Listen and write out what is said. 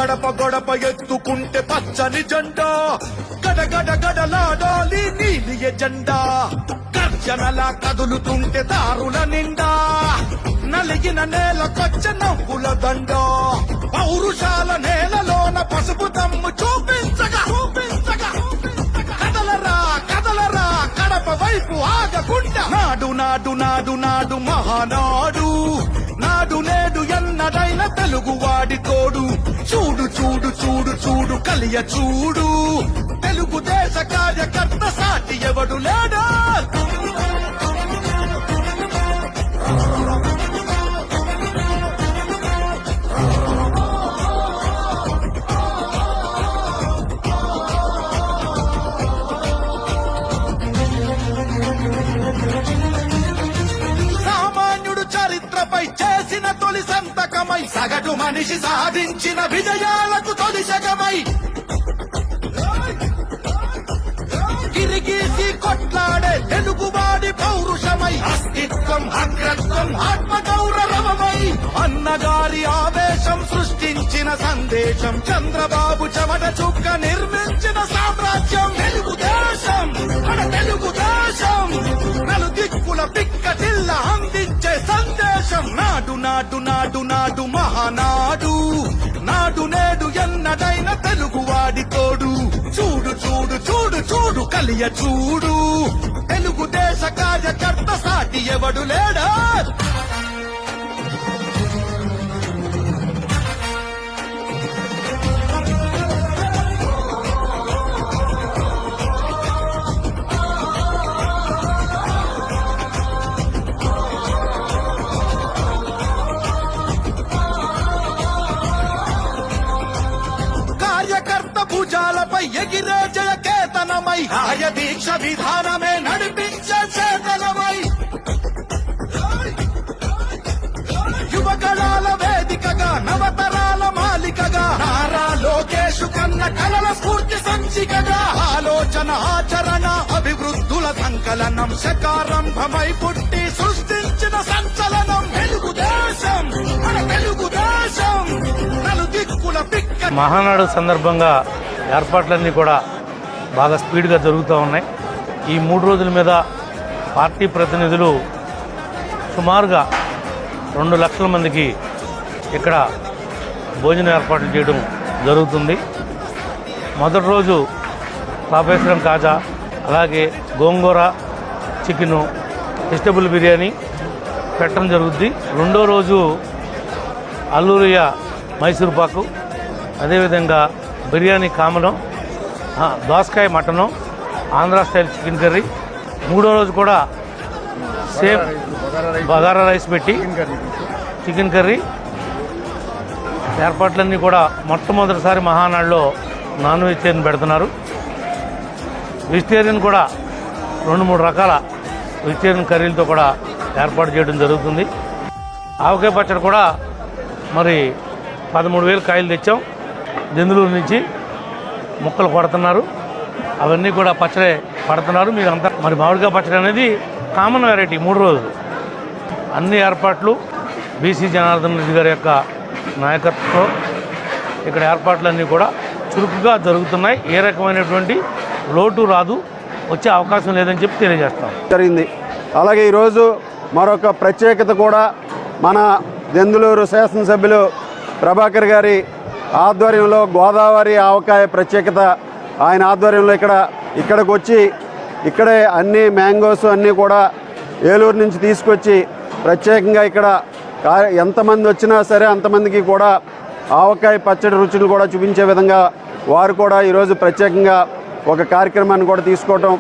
గడప గడప ఎత్తుకుంటే పచ్చని జెండా గడగడ గడలాడాలి నీలి ఎజెండా గర్జనలా కదులుతుంటే దారుల నిండా నలిగిన నేలకొచ్చ నవ్వుల దండ పౌరుషాల నేలలోన పసుపు దమ్ము చూపించగా కదలరా కదలరా కడప వైపు ఆగకుండా నాడు నాడు నాడు నాడు మహానాడు నాడు నేడు ఎన్నడైన తెలుగువాడి తోడు చూడు చూడు చూడు చూడు కలియ చూడు తెలుగు దేశ కార్యకర్త సాటి ఎవడు లేడా చేసిన తొలి సంతకమై సగటు మనిషి సాధించిన విజయాలకు తొలి శకమై గిరిగీసి కొట్లాడే తెలుగువాడి పౌరుషమై అస్తిత్వం అగ్రత్వం ఆత్మగౌరవమై అన్నగారి ఆవేశం సృష్టించిన సందేశం చంద్రబాబు చెమట చుక్క నిర్మించిన సామ్రాజ్యం తెలుగుదేశం మన తెలుగుదేశం నలు దిక్కుల పిక్కటిల్ల అందించే సందేశం నాడు నాడు నాడు నాడు మహానాడు నాడు నేడు ఎన్నడైన తెలుగువాడి తోడు చూడు చూడు చూడు చూడు కలియ చూడు తెలుగుదేశ కార్యకర్త సాటి ఎవడు లేడా భుజాలపై ఎగిరే జయకేతనమై రాయ దీక్ష విధానమే నడిపించే చేతనమై యువగళాల వేదికగా నవతరాల మాలికగా నారా లోకేష్ కన్న కలల స్ఫూర్తి సంచికగా ఆలోచన ఆచరణ అభివృద్ధుల సంకలనం శకారంభమై పుట్టి సృష్టించిన సంచలనం తెలుగుదేశం మన తెలుగుదేశం నలు దిక్కుల పిక్క మహానాడు సందర్భంగా ఏర్పాట్లన్నీ కూడా బాగా స్పీడ్గా జరుగుతూ ఉన్నాయి. ఈ 3 రోజుల మీద పార్టీ ప్రతినిధులు సుమారుగా 2 లక్షల మందికి ఇక్కడ భోజన ఏర్పాట్లు చేయడం జరుగుతుంది. మొదటి రోజు పాపేశ్వరం కాజా, అలాగే గోంగూర చికెను, వెజిటబుల్ బిర్యానీ పెట్టడం జరుగుద్ది. రెండో రోజు అల్లూరియ మైసూర్ పాకు, అదేవిధంగా బిర్యానీ కామనం, దోసకాయ mutton, Andhra style chicken curry. మూడో రోజు కూడా సేమ్ బగారా రైస్ పెట్టి చికెన్ కర్రీ. ఏర్పాట్లన్నీ కూడా మొట్టమొదటిసారి మహానాడులో నాన్ వెజిటేరియన్ పెడుతున్నారు. వెజిటేరియన్ కూడా 2-3 రకాల వెజిటేరియన్ కర్రీలతో కూడా ఏర్పాటు చేయడం జరుగుతుంది. ఆవకాయ పచ్చడి కూడా మరి 13,000 కాయలు తెచ్చాం. దెందులూరు నుంచి ముక్కలు కొడుతున్నారు, అవన్నీ కూడా పచ్చడి పడుతున్నారు. మీరు అంతా మరి మామిడికాయ పచ్చడి అనేది కామన్ వెరైటీ 3 రోజులు. అన్ని ఏర్పాట్లు బీసీ జనార్దన్ రెడ్డి గారి యొక్క నాయకత్వంలో ఇక్కడ ఏర్పాట్లన్నీ కూడా చురుకుగా జరుగుతున్నాయి. ఏ రకమైనటువంటి లోటు రాదు, వచ్చే అవకాశం లేదని చెప్పి తెలియజేస్తాం జరిగింది. అలాగే ఈరోజు మరొక ప్రత్యేకత కూడా మన దెందులూరు శాసనసభ్యులు ప్రభాకర్ గారి ఆధ్వర్యంలో గోదావరి ఆవకాయ ప్రత్యేకత. ఆయన ఆధ్వర్యంలో ఇక్కడికి వచ్చి ఇక్కడే అన్ని మ్యాంగోస్ అన్నీ కూడా ఏలూరు నుంచి తీసుకొచ్చి ప్రత్యేకంగా ఇక్కడ ఎంతమంది వచ్చినా సరే అంతమందికి కూడా ఆవకాయ పచ్చడి రుచులు కూడా చూపించే విధంగా వారు కూడా ఈరోజు ప్రత్యేకంగా ఒక కార్యక్రమాన్ని కూడా తీసుకోవటం